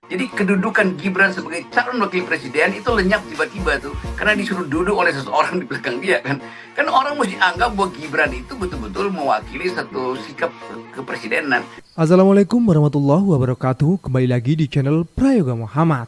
Jadi kedudukan Gibran sebagai calon wakil presiden itu lenyap tiba-tiba tuh, karena disuruh duduk oleh seseorang di belakang dia kan. Kan orang mesti anggap bahwa Gibran itu betul-betul mewakili satu sikap kepresidenan. Assalamualaikum warahmatullahi wabarakatuh. Kembali lagi di channel Prayoga Muhammad.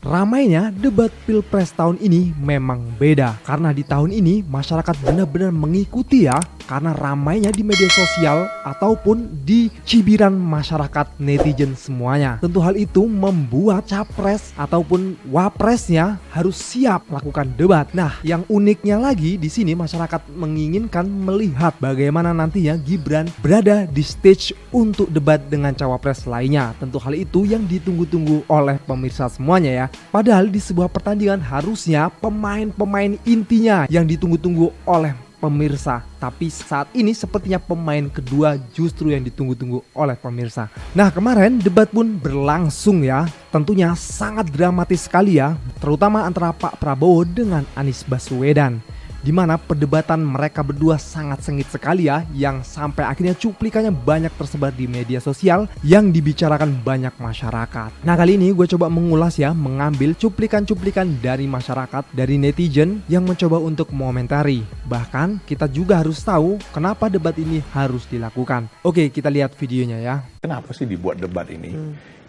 Ramainya debat Pilpres tahun ini memang beda, karena di tahun ini masyarakat benar-benar mengikuti ya, karena ramainya di media sosial ataupun di cibiran masyarakat netizen semuanya. Tentu hal itu membuat capres ataupun wapresnya harus siap melakukan debat. Nah, yang uniknya lagi di sini masyarakat menginginkan melihat bagaimana nantinya Gibran berada di stage untuk debat dengan cawapres lainnya. Tentu hal itu yang ditunggu-tunggu oleh pemirsa semuanya ya. Padahal di sebuah pertandingan harusnya pemain-pemain intinya yang ditunggu-tunggu oleh pemirsa. Tapi saat ini sepertinya pemain kedua justru yang ditunggu-tunggu oleh pemirsa. Nah, kemarin debat pun berlangsung ya. Tentunya sangat dramatis sekali ya, terutama antara Pak Prabowo dengan Anies Baswedan, di mana perdebatan mereka berdua sangat sengit sekali ya, yang sampai akhirnya cuplikannya banyak tersebar di media sosial yang dibicarakan banyak masyarakat. Nah, kali ini gue coba mengulas ya, mengambil cuplikan-cuplikan dari masyarakat, dari netizen yang mencoba untuk mengomentari. Bahkan kita juga harus tahu kenapa debat ini harus dilakukan. Oke, kita lihat videonya ya. Kenapa sih dibuat debat ini?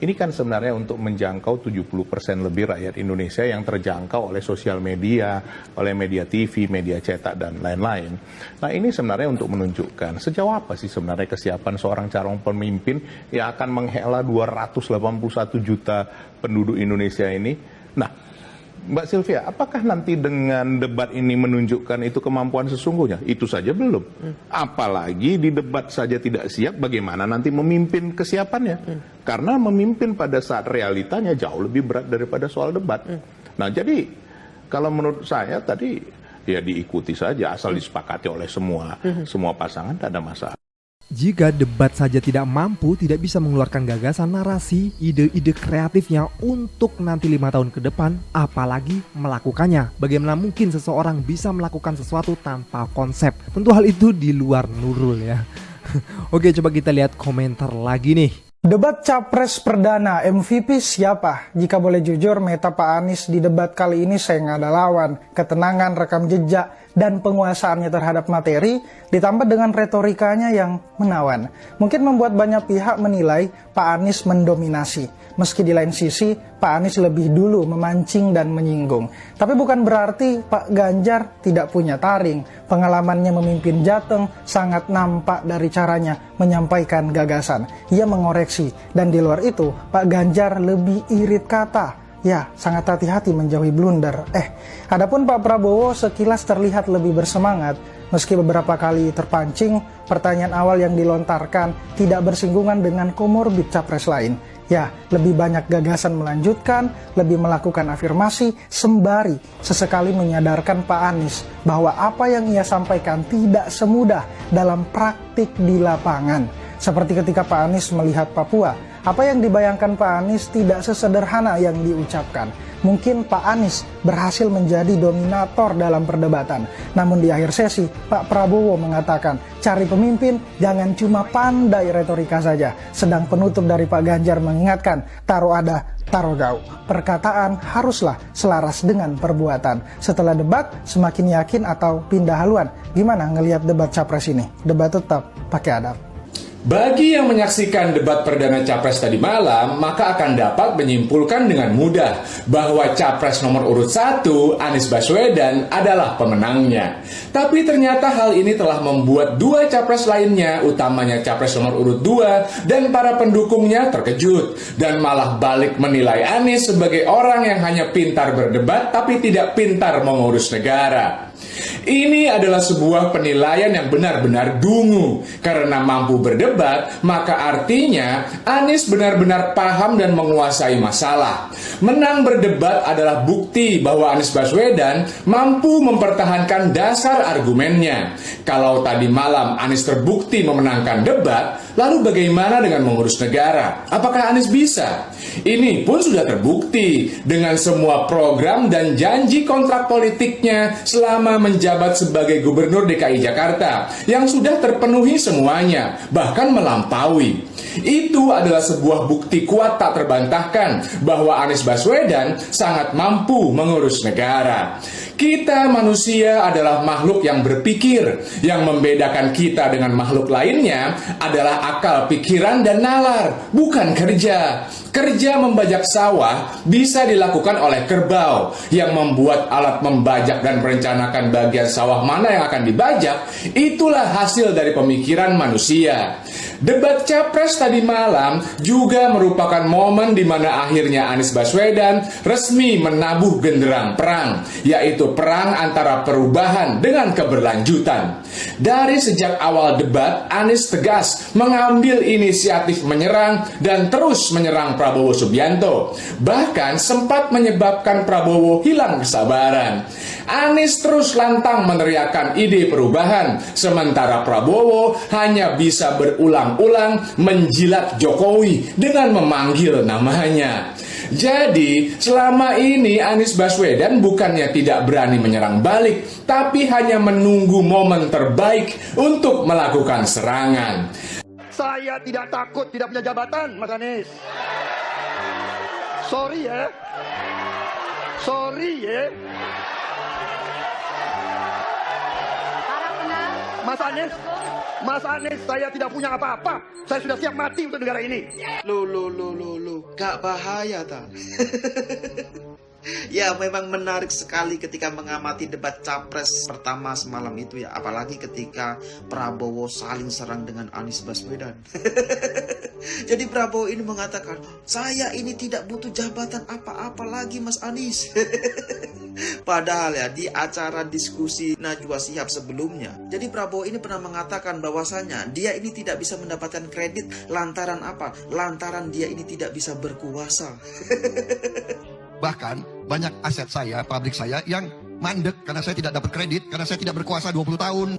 Ini kan sebenarnya untuk menjangkau 70% lebih rakyat Indonesia yang terjangkau oleh sosial media, oleh media TV, media cetak, dan lain-lain. Nah, ini sebenarnya untuk menunjukkan sejauh apa sih sebenarnya kesiapan seorang calon pemimpin yang akan menghela 281 juta penduduk Indonesia ini. Nah, Mbak Sylvia, apakah nanti dengan debat ini menunjukkan itu kemampuan sesungguhnya? Itu saja belum. Apalagi di debat saja tidak siap, bagaimana nanti memimpin kesiapannya? Karena memimpin pada saat realitanya jauh lebih berat daripada soal debat. Nah, jadi kalau menurut saya tadi ya diikuti saja, asal disepakati oleh semua pasangan, tidak ada masalah. Jika debat saja tidak mampu, tidak bisa mengeluarkan gagasan, narasi, ide-ide kreatifnya untuk nanti 5 tahun ke depan, apalagi melakukannya. Bagaimana mungkin seseorang bisa melakukan sesuatu tanpa konsep? Tentu hal itu di luar Nurul ya. Oke, coba kita lihat komentar lagi nih. Debat Capres Perdana, MVP siapa? Jika boleh jujur, meta Pak Anies di debat kali ini saya nggak ada lawan. Ketenangan, rekam jejak, dan penguasaannya terhadap materi, ditambah dengan retorikanya yang menawan. Mungkin membuat banyak pihak menilai Pak Anies mendominasi. Meski di lain sisi, Pak Anies lebih dulu memancing dan menyinggung. Tapi bukan berarti Pak Ganjar tidak punya taring. Pengalamannya memimpin Jateng sangat nampak dari caranya menyampaikan gagasan. Ia mengoreksi, dan di luar itu, Pak Ganjar lebih irit kata. Ya, sangat hati-hati menjauhi blunder. Adapun Pak Prabowo sekilas terlihat lebih bersemangat. Meski beberapa kali terpancing, pertanyaan awal yang dilontarkan tidak bersinggungan dengan komorbid capres lain. Ya, lebih banyak gagasan melanjutkan, lebih melakukan afirmasi, sembari sesekali menyadarkan Pak Anies bahwa apa yang ia sampaikan tidak semudah dalam praktik di lapangan. Seperti ketika Pak Anies melihat Papua, apa yang dibayangkan Pak Anies tidak sesederhana yang diucapkan. Mungkin Pak Anies berhasil menjadi dominator dalam perdebatan. Namun di akhir sesi, Pak Prabowo mengatakan, cari pemimpin jangan cuma pandai retorika saja. Sedang penutup dari Pak Ganjar mengingatkan, taruh ada, taruh jauh. Perkataan haruslah selaras dengan perbuatan. Setelah debat, semakin yakin atau pindah haluan? Gimana ngelihat debat capres ini? Debat tetap pakai adab. Bagi yang menyaksikan debat perdana capres tadi malam, maka akan dapat menyimpulkan dengan mudah bahwa capres nomor urut 1, Anies Baswedan, adalah pemenangnya. Tapi ternyata hal ini telah membuat dua capres lainnya, utamanya capres nomor urut 2 dan para pendukungnya terkejut, dan malah balik menilai Anies sebagai orang yang hanya pintar berdebat tapi tidak pintar mengurus negara. Ini adalah sebuah penilaian yang benar-benar dungu. Karena mampu berdebat, maka artinya Anies benar-benar paham dan menguasai masalah. Menang berdebat adalah bukti bahwa Anies Baswedan mampu mempertahankan dasar argumennya. Kalau tadi malam Anies terbukti memenangkan debat, lalu bagaimana dengan mengurus negara? Apakah Anies bisa? Ini pun sudah terbukti dengan semua program dan janji kontrak politiknya selama menjabat sebagai Gubernur DKI Jakarta yang sudah terpenuhi semuanya, bahkan melampaui. Itu adalah sebuah bukti kuat tak terbantahkan bahwa Anies Baswedan sangat mampu mengurus negara. Kita manusia adalah makhluk yang berpikir. Yang membedakan kita dengan makhluk lainnya adalah akal pikiran dan nalar, bukan kerja. Kerja membajak sawah bisa dilakukan oleh kerbau. Yang membuat alat membajak dan merencanakan bagian sawah mana yang akan dibajak, itulah hasil dari pemikiran manusia. Debat Capres tadi malam juga merupakan momen di mana akhirnya Anies Baswedan resmi menabuh genderang perang, yaitu perang antara perubahan dengan keberlanjutan. Dari sejak awal debat, Anies tegas mengambil inisiatif menyerang dan terus menyerang Prabowo Subianto. Bahkan sempat menyebabkan Prabowo hilang kesabaran. Anies terus lantang meneriakkan ide perubahan, sementara Prabowo hanya bisa berulang-ulang menjilat Jokowi dengan memanggil namanya. Jadi, selama ini Anies Baswedan bukannya tidak berani menyerang balik, tapi hanya menunggu momen terbaik untuk melakukan serangan. Saya tidak takut tidak punya jabatan, Mas Anies. Sorry ya. Sorry ya. Mas Anies, saya tidak punya apa-apa. Saya sudah siap mati untuk negara ini. Lu, gak bahaya tak? Ya, memang menarik sekali ketika mengamati debat capres pertama semalam itu ya. Apalagi ketika Prabowo saling serang dengan Anies Baswedan. Jadi Prabowo ini mengatakan, saya ini tidak butuh jabatan apa-apa lagi Mas Anies. Padahal ya di acara diskusi Najwa Shihab sebelumnya, jadi Prabowo ini pernah mengatakan bahwasanya dia ini tidak bisa mendapatkan kredit lantaran apa? Lantaran dia ini tidak bisa berkuasa. Bahkan banyak aset saya, pabrik saya yang mandek karena saya tidak dapat kredit, karena saya tidak berkuasa 20 tahun.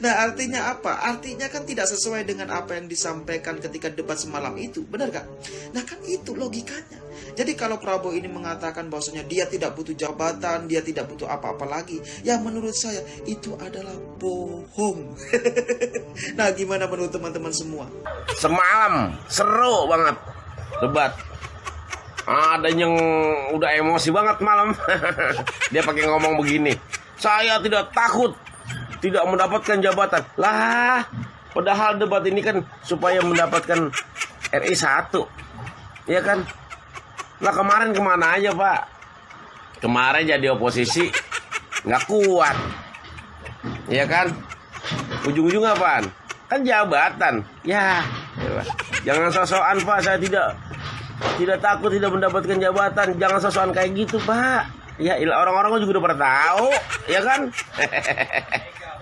Nah, artinya apa? Artinya kan tidak sesuai dengan apa yang disampaikan ketika debat semalam itu, benar kan? Nah, kan itu logikanya. Jadi kalau Prabowo ini mengatakan bahwasanya dia tidak butuh jabatan, dia tidak butuh apa-apa lagi, ya menurut saya itu adalah bohong. Nah, gimana menurut teman-teman semua? Semalam seru banget debat. Ada yang udah emosi banget malam. Dia pakai ngomong begini, saya tidak takut tidak mendapatkan jabatan. Lah, padahal debat ini kan supaya mendapatkan RI 1, ya kan? Lah kemarin kemana aja Pak? Kemarin jadi oposisi nggak kuat, ya kan? Ujung-ujung apaan? Kan jabatan. Ya, jangan sosokan Pak, saya tidak takut tidak mendapatkan jabatan. Jangan sosokan kayak gitu Pak. Ya orang-orang juga udah pada tahu, ya kan?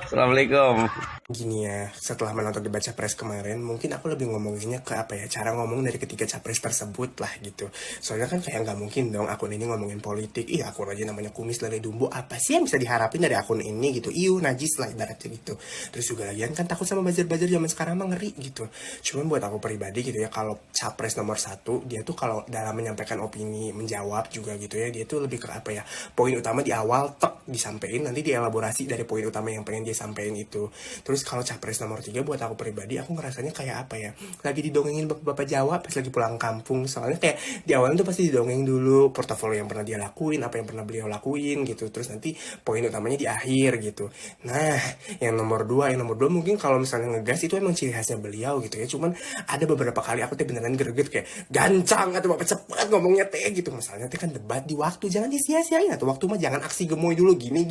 Assalamualaikum. Gini ya, setelah menonton debat capres kemarin, mungkin aku lebih ngomonginnya ke apa ya, cara ngomong dari ketiga capres tersebut lah gitu. Soalnya kan kayak nggak mungkin dong akun ini ngomongin politik. Iya, akun aja namanya kumis dari dumbo, apa sih yang bisa diharapin dari akun ini gitu. Najis lah ibaratnya gitu. Terus juga lagian kan takut sama buzzer-buzzer zaman sekarang mah ngeri gitu. Cuman buat aku pribadi gitu ya, kalau capres nomor 1, dia tuh kalau dalam menyampaikan opini, menjawab juga gitu ya, dia tuh lebih ke apa ya, poin utama di awal disampaikan, nanti dielaborasi dari poin utama yang pengen dia sampaikan itu. Terus kalau capres nomor 3 buat aku pribadi, aku ngerasanya kayak apa ya, lagi didongengin bapak Jawa pas lagi pulang kampung. Soalnya kayak di awalnya tuh pasti didongeng dulu portofolio yang pernah dia lakuin, apa yang pernah beliau lakuin gitu. Terus nanti poin utamanya di akhir gitu. Nah, yang nomor 2 mungkin kalau misalnya ngegas itu emang ciri khasnya beliau gitu ya. Cuman ada beberapa kali aku tuh beneran greget kayak gancang atau bapak cepet ngomongnya gitu. Misalnya kan debat di waktu, jangan disia-siain atau waktu mah jangan aksi gemoy dulu gini.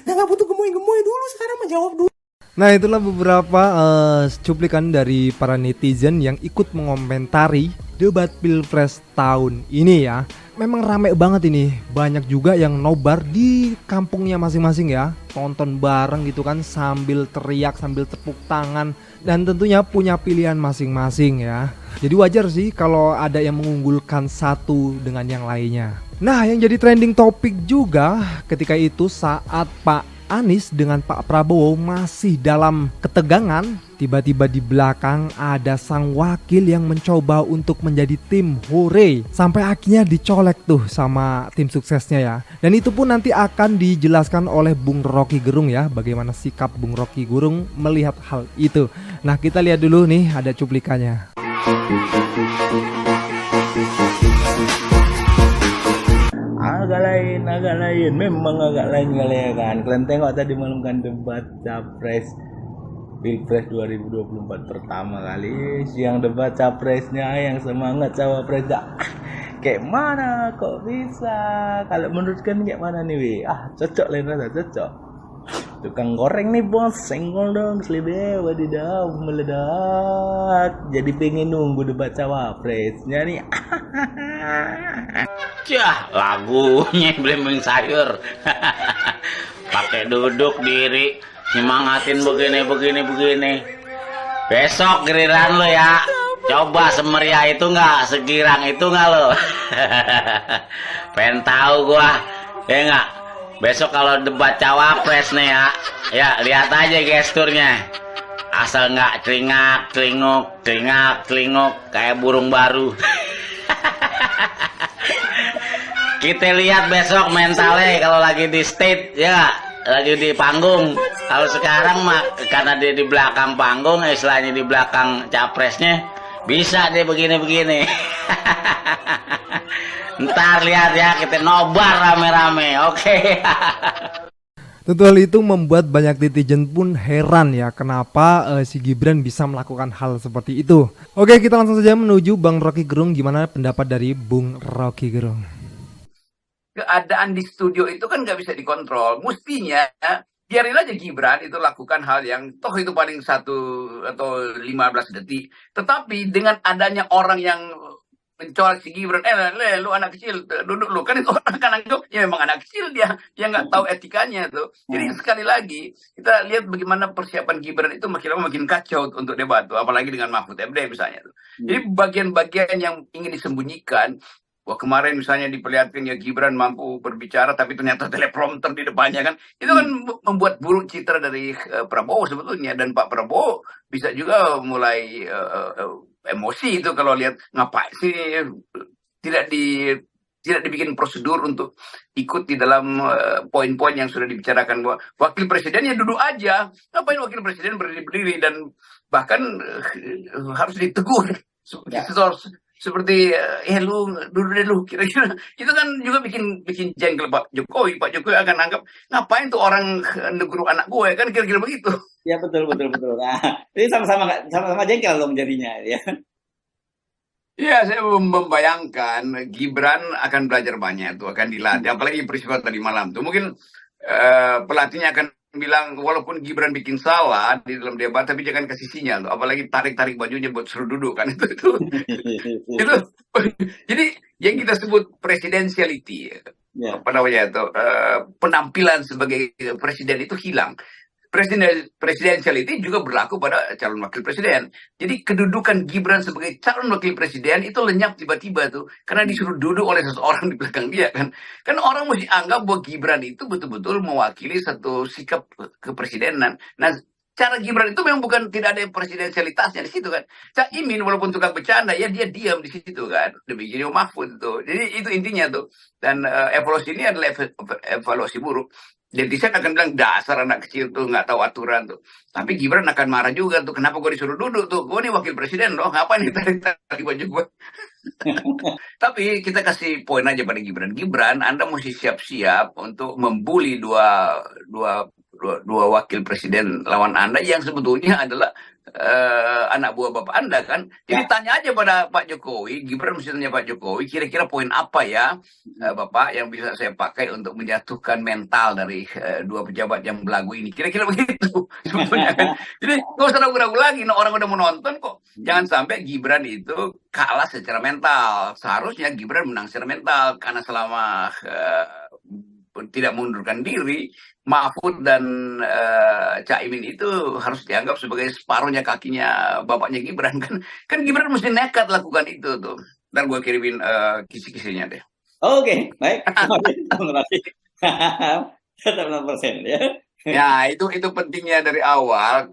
Nah, nggak butuh gemoy dulu, sekarang mah jawab dulu. Nah, itulah beberapa cuplikan dari para netizen yang ikut mengomentari debat Pilpres tahun ini ya. Memang rame banget ini, banyak juga yang nobar di kampungnya masing-masing ya. Tonton bareng gitu kan sambil teriak, sambil tepuk tangan, dan tentunya punya pilihan masing-masing ya. Jadi wajar sih kalau ada yang mengunggulkan satu dengan yang lainnya. Nah, yang jadi trending topik juga ketika itu saat Pak Anies dengan Pak Prabowo masih dalam ketegangan, tiba-tiba di belakang ada sang wakil yang mencoba untuk menjadi tim hore, sampai akhirnya dicolek tuh sama tim suksesnya ya. Dan itu pun nanti akan dijelaskan oleh Bung Rocky Gerung ya, bagaimana sikap Bung Rocky Gerung melihat hal itu. Nah, kita lihat dulu nih, ada cuplikannya. Agak lain, memang agak lain kali ya kan. Kalian tengok tadi malam kan debat capres Pilpres 2024 pertama kali. Siang debat capresnya yang semangat cawapres dah. Kayak mana kok bisa? Kalau menurut kan kayak mana nih Wi? Cocok lain rasa cocok. Tukang goreng nih bos, senggol dong selidih, wadidaw meledak. Jadi pengen nunggu debat cawapresnya nih. Cah, lagunya belimbing sayur. Pakai duduk diri, nyemangatin begini. Besok giliran lo ya. Coba semeriah itu nggak, segirang itu nggak lo. Pengen tahu gua, ya nggak? Besok kalau debat cawapres nih ya lihat aja gesturnya. Asal nggak celingak, celinguk kayak burung baru. Kita lihat besok mentalnya kalau lagi di stage ya, lagi di panggung. Kalau sekarang mah karena dia di belakang panggung, istilahnya di belakang capresnya, bisa dia begini. Ntar lihat ya, kita nobar rame-rame, oke. Tentu hal itu membuat banyak netizen pun heran ya kenapa si Gibran bisa melakukan hal seperti itu. Oke, kita langsung saja menuju Bang Rocky Gerung. Gimana pendapat dari Bung Rocky Gerung? Keadaan di studio itu kan nggak bisa dikontrol. Mestinya biarin aja Gibran itu lakukan hal yang toh itu paling 1 atau 15 detik. Tetapi dengan adanya orang yang mencolek si Gibran, lu anak kecil, duduk lu, kan itu orang kan anggap ya memang anak kecil dia nggak tahu etikanya tuh. Jadi sekali lagi kita lihat bagaimana persiapan Gibran itu makin lama makin kacau untuk debat tuh, apalagi dengan Mahfud MD misalnya tuh. Jadi bagian-bagian yang ingin disembunyikan. Wah, kemarin misalnya diperlihatkan ya Gibran mampu berbicara tapi ternyata teleprompter di depannya kan. Itu kan membuat buruk citra dari Prabowo sebetulnya. Dan Pak Prabowo bisa juga mulai emosi itu kalau lihat ngapain sih tidak dibikin prosedur untuk ikut di dalam poin-poin yang sudah dibicarakan. Bahwa wakil presidennya duduk aja. Ngapain wakil presiden berdiri dan bahkan harus ditegur. Seperti lu dulu deh lu kira-kira itu kan juga bikin jengkel Pak Jokowi akan anggap ngapain tuh orang negur anak gue kan kira-kira begitu. Ya betul. Nah, ini sama jengkel dong jadinya ya. Iya, saya membayangkan Gibran akan belajar banyak tuh, akan dilatih, apalagi peristiwa tadi malam tuh. Mungkin pelatihnya akan bilang walaupun Gibran bikin salah di dalam debat tapi jangan kasih sinyal tuh, apalagi tarik bajunya buat suruh duduk kan itu. Jadi yang kita sebut presidentiality, apa namanya itu penampilan sebagai presiden itu hilang. Presidentiality juga berlaku pada calon wakil presiden. Jadi kedudukan Gibran sebagai calon wakil presiden itu lenyap tiba-tiba tuh karena disuruh duduk oleh seseorang di belakang dia kan. Kan orang mesti anggap bahwa Gibran itu betul-betul mewakili satu sikap kepresidenan. Nah, cara Gibran itu memang bukan tidak ada presidensialitasnya di situ kan. Caimin walaupun tukang bercanda ya dia diam di situ kan. Demikian Mahfud tuh. Jadi itu intinya tuh. Dan evaluasi ini adalah evaluasi buruk. Netizen akan bilang dasar anak kecil tuh nggak tahu aturan tuh. Tapi Gibran akan marah juga tuh. Kenapa gue disuruh duduk tuh? Gue nih wakil presiden loh. Ngapain tarik baju gue? Tapi kita kasih poin aja pada Gibran. Gibran, Anda mesti siap-siap untuk membuli dua wakil presiden lawan Anda yang sebetulnya adalah anak buah bapak Anda kan. Jadi tanya aja pada Pak Jokowi, Gibran mesti tanya Pak Jokowi, kira-kira poin apa ya Bapak yang bisa saya pakai untuk menjatuhkan mental dari dua pejabat yang belagu ini. Kira-kira begitu sebetulnya kan. Jadi nggak usah ragu-ragu lagi, orang udah menonton kok. Jangan sampai Gibran itu kalah secara mental. Seharusnya Gibran menang secara mental karena selama tidak mengundurkan diri, Mahfud dan Caimin itu harus dianggap sebagai separuhnya kakinya bapaknya Gibran kan. Kan Gibran mesti nekat lakukan itu tuh. Ntar gue kirimin kisi-kisinya deh. Oke, baik. Tetap 6% ya. Ya, itu pentingnya dari awal.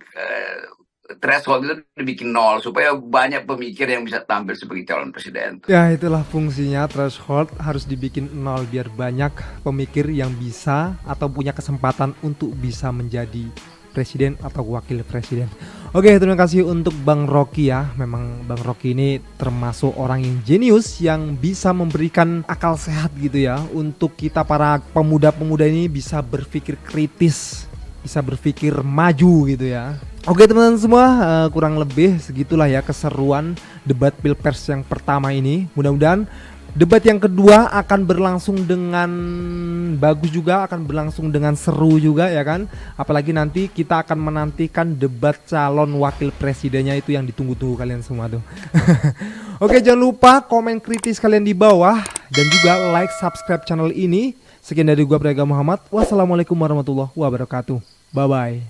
Threshold itu dibikin 0 supaya banyak pemikir yang bisa tampil sebagai calon presiden. Ya, itulah fungsinya threshold harus dibikin 0 biar banyak pemikir yang bisa atau punya kesempatan untuk bisa menjadi presiden atau wakil presiden. Oke, terima kasih untuk Bang Rocky ya. Memang Bang Rocky ini termasuk orang yang jenius yang bisa memberikan akal sehat gitu ya, untuk kita para pemuda-pemuda ini bisa berpikir kritis, bisa berpikir maju gitu ya. Oke teman-teman semua, kurang lebih segitulah ya keseruan debat Pilpres yang pertama ini. Mudah-mudahan debat yang kedua akan berlangsung dengan bagus juga, akan berlangsung dengan seru juga ya kan. Apalagi nanti kita akan menantikan debat calon wakil presidennya itu yang ditunggu-tunggu kalian semua tuh. Oke, jangan lupa komen kritis kalian di bawah dan juga like, subscribe channel ini. Sekian dari gua Prayoga Muhammad. Wassalamualaikum warahmatullahi wabarakatuh. Bye bye.